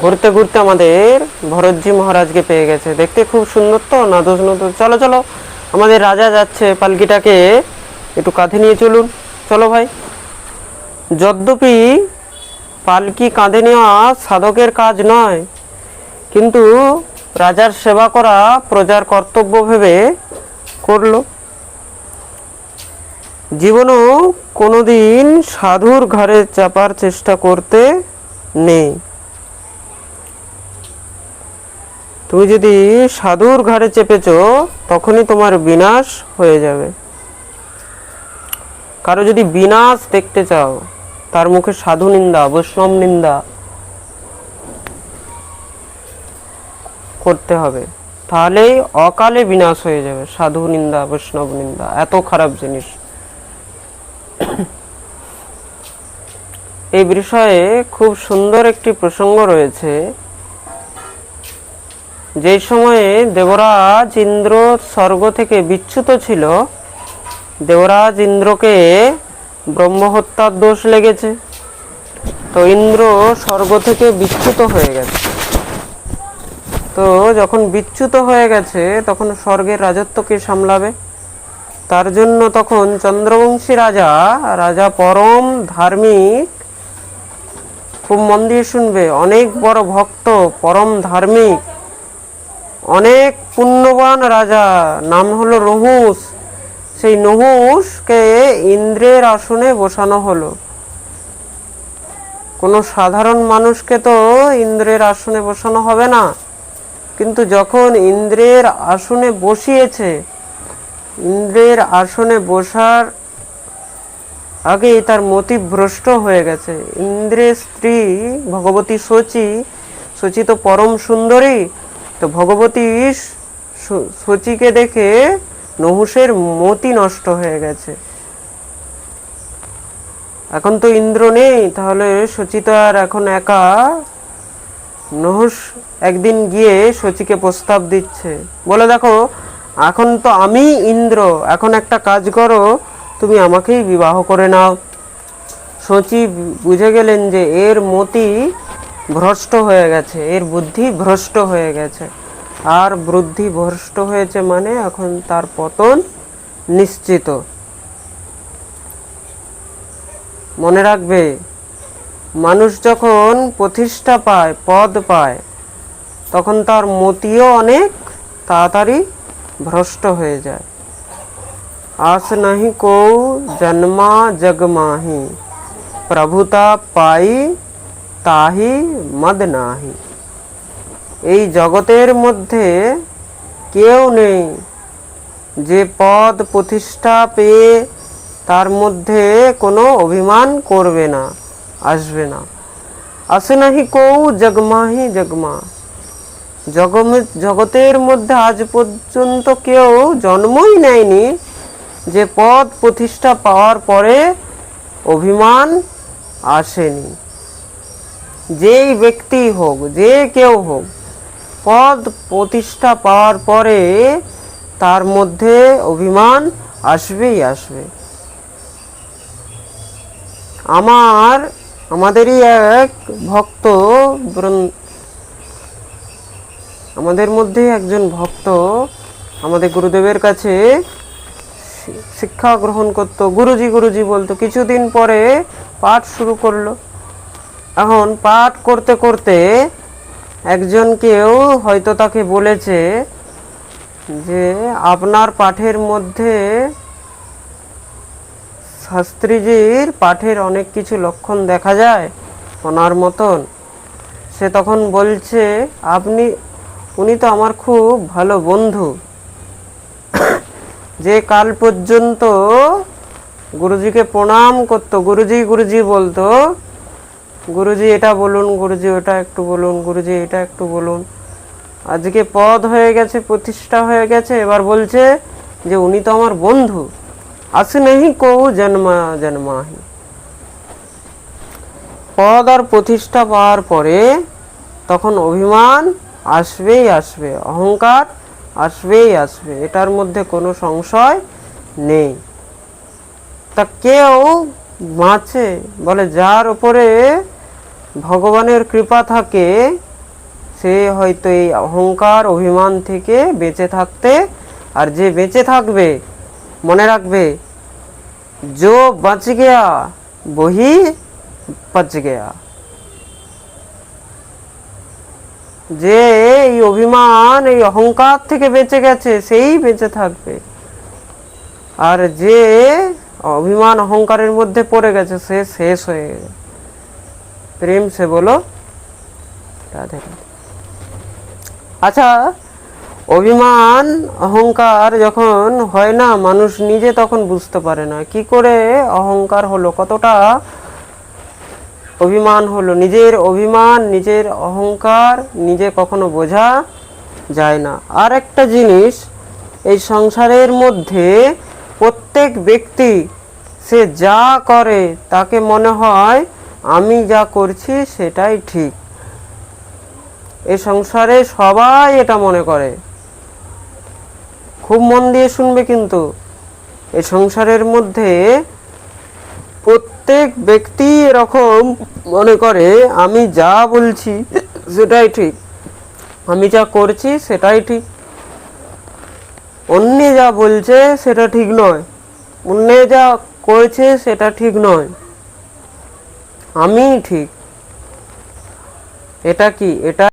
ঘুরতে ঘুরতে আমাদের ভরতজি মহারাজকে পেয়ে গেছে। দেখতে খুব সুন্দর তো, নাদুস নদুস। চলো চলো, আমাদের রাজা যাচ্ছে, পালকিটাকে একটু কাঁধে নিয়ে চলুন। চলো ভাই। যদ্যপি পালকি কাঁধে নেওয়া সাধকের কাজ নয়, কিন্তু রাজার সেবা করা প্রজার কর্তব্য ভেবে করলো। জীবনও কোনোদিন সাধুর ঘাড়ে চাপার চেষ্টা করতে নেই। তুমি যদি সাধুর ঘাড়ে চেপেছ, তখনই তোমার বিনাশ হয়ে যাবে। কারো যদি বিনাশ দেখতে চাও, তার মুখে সাধু নিন্দা, বৈষ্ণব নিন্দা করতে হবে, তাহলেই অকালে বিনাশ হয়ে যাবে। সাধু নিন্দা, বৈষ্ণব নিন্দা এত খারাপ জিনিস। এই বিষয়ে খুব সুন্দর একটি প্রসঙ্গ রয়েছে। যে সময়ে দেবরাজ ইন্দ্র স্বর্গ থেকে বিচ্যুত ছিল, দেবরাজ ইন্দ্রকে ব্রহ্মহত্যার দোষ লেগেছে। তো ইন্দ্র স্বর্গ থেকে বিচ্যুত হয়ে গেছে। তো যখন বিচ্যুত হয়ে গেছে, তখন স্বর্গের রাজত্ব কে সামলাবে? তার জন্য তখন চন্দ্রবংশী রাজা পরম ধার্মিক, খুব মন দিয়ে শুনবে, অনেক বড় ভক্ত, পরম ধার্মিক, অনেক পুণ্যবান রাজা, নাম হলো নহুষ। সেই নহুষকে ইন্দ্রের আসনে বসানো হলো। কোনো সাধারণ মানুষকে তো ইন্দ্রের আসনে বসানো হবে না, কিন্তু যখন ইন্দ্রের আসনে বসিয়েছে, ইন্দ্রের আসনে বসার আগেই তার মতি ভ্রষ্ট হয়ে গেছে। ইন্দ্রের স্ত্রী ভগবতী শচী তো পরম সুন্দরী। তো ভগবতী শচীকে দেখে নহুষের মতি নষ্ট হয়ে গেছে। এখন তো ইন্দ্র নেই, তাহলে শচী তো আর এখন একা। নহুষ একদিন গিয়ে শচীকে প্রস্তাব দিচ্ছে, বলে দেখো, এখন তো আমি ইন্দ্র, এখন একটা কাজ করো, তুমি আমাকেই বিবাহ করে নাও। শচী বুঝে গেলেন যে এর মতি ভ্রষ্ট হয়ে গেছে, এর বুদ্ধি ভ্রষ্ট হয়ে গেছে। আর বুদ্ধি ভ্রষ্ট হয়েছে মানে এখন তার পতন নিশ্চিত। মনে রাখবে, মানুষ যখন প্রতিষ্ঠা পায়, পদ পায়, তখন তার মতিও অনেক তাড়াতাড়ি ভ্রষ্ট হয়ে যায়। आस नहीं को जन्मा जग माही, प्रभुता पाई ताही मद नाही। এই জগতের মধ্যে কেউ নেই যে পদ প্রতিষ্ঠা পেয়ে তার মধ্যে কোনো অভিমান করবে না, আসবে না। আসে নাহি কৌ জগমাহি জগমা। জগতের মধ্যে আজ পর্যন্ত কেউ জন্মই নেয়নি যে পদ প্রতিষ্ঠা পাওয়ার পরে অভিমান আসেনি। যেই ব্যক্তি হোক, যে কেউ হোক, পদ প্রতিষ্ঠা পাওয়ার পরে তার মধ্যে অভিমান আসবেই আসবে। আমাদেরই এক ভক্ত, আমাদের মধ্যে একজন ভক্ত আমাদের গুরুদেবের কাছে শিক্ষা গ্রহণ করতো, গুরুজি গুরুজি বলতো। কিছুদিন পরে পাঠ শুরু করলো। এখন পাঠ করতে করতে একজন কেউ হয়তো তাকে বলেছে যে আপনার পাঠের মধ্যে শাস্ত্রীজির পাঠের অনেক কিছু লক্ষণ দেখা যায় ওনার মতন। সে তখন বলছে, উনি তো আমার খুব ভালো বন্ধু, যে কাল পর্যন্ত গুরুজিকে প্রণাম করতো, গুরুজি গুরুজি বলতো, গুরুজি এটা বলুন, গুরুজি ওটা একটু বলুন, গুরুজি এটা একটু বলুন। আজকে পদ হয়ে গেছে, প্রতিষ্ঠা হয়ে গেছে, এবার বলছে যে উনি তো আমার বন্ধু। আসে নেহি কৌ জন্মা জন্মাহি। পদ আর প্রতিষ্ঠা পাওয়ার পরে তখন অভিমান আসবেই আসবে, অহংকার আসবেই আসবে, এটার মধ্যে কোনো সংশয় নেই। তা কেউ বাঁচে? বলে যার উপরে ভগবানের কৃপা থাকে সে হয়তো এই অহংকার অভিমান থেকে বেঁচে থাকতে, আর যে বেঁচে থাকবে মনে রাখবে, जो बच गया वही बच गया। যে এই অভিমান এই অহংকার থেকে বেঁচে গেছে সেই বেঁচে থাকবে, আর যে অভিমান অহংকারের মধ্যে পড়ে গেছে সে শেষ হয়ে গেছে। প্রেম সে বলো রাধে রাধে। আচ্ছা, অভিমান অহংকার যখন হয় না, মানুষ নিজে তখন বুঝতে পারে না কি করে অহংকার হলো, কতটা অভিমান হলো। নিজের অভিমান নিজের অহংকার নিজে কখনো বোঝা যায় না। আর একটা জিনিস, এই সংসারের মধ্যে প্রত্যেক ব্যক্তি সে যা করে তাকে মনে হয় আমি যা করছি সেটাই ঠিক। এই সংসারে সবাই এটা মনে করে। খুব মন দিয়ে শুনবে কিন্তু, এই সংসারের মধ্যে প্রত্যেক ব্যক্তি এরকম মনে করে আমি যা বলছি সেটাই ঠিক, আমি যা করছি সেটাই ঠিক, অন্য যা বলছে সেটা ঠিক নয়, অন্য যা করছে সেটা ঠিক নয়, আমি ঠিক। এটা কি? এটা